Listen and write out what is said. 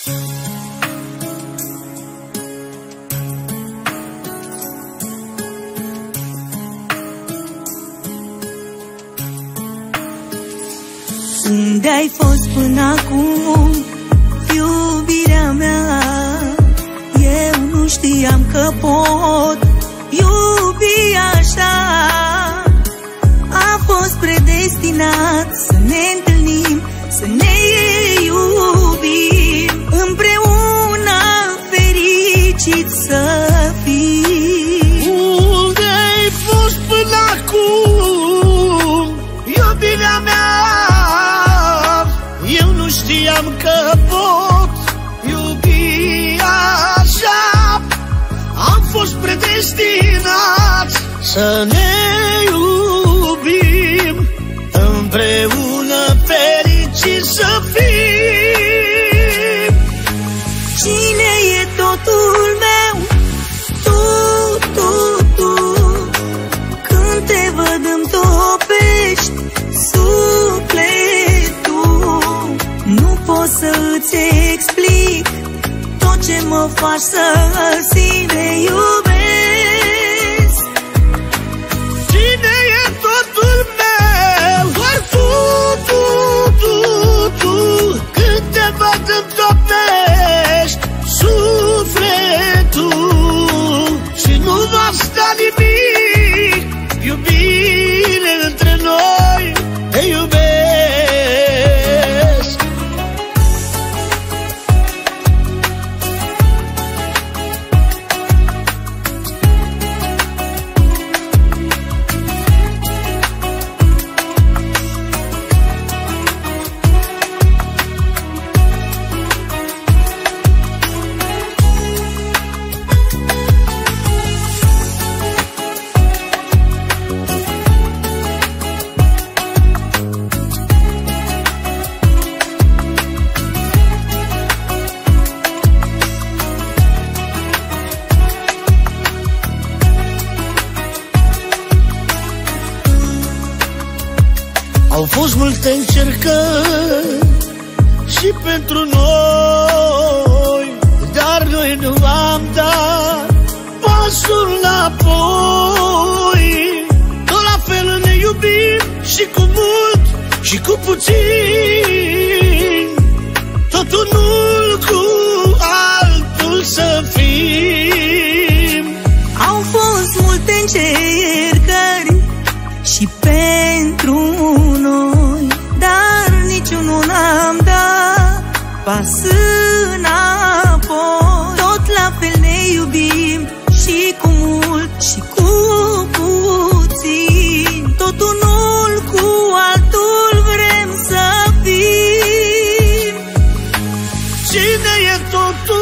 Unde-ai fost până acum, iubirea mea? Eu nu știam că pot iubi așa. A fost predestinat să ne întâlnim, să ne iubim, împreună fericiți să fim. Unde-ai fost până acum, iubirea mea? Eu nu știam că pot iubi așa. Am fost predestinați să ne iubim, împreună fericiți să fim. Cine e totul meu? Tu, tu, tu. Când te văd îmi topești sufletul. Nu pot să îți explic tot ce mă faci să simt, te iubesc. Cine e totul meu? Doar tu, tu, tu, tu. Când te văd îmi topești sufletul. Și nu va sta nimic, iubire între noi, te iubesc. Au fost multe încercări și pentru noi, dar noi nu am dat pasul înapoi. Tot la fel ne iubim, și cu mult și cu puțin, tot unul cu altul să fim. Au fost multe încercări și pentru noi, dar niciunul n-am dat pas înapoi. Tot la fel ne iubim, și cu mult și cu puțin, tot unul cu altul vrem să fim. Cine e totul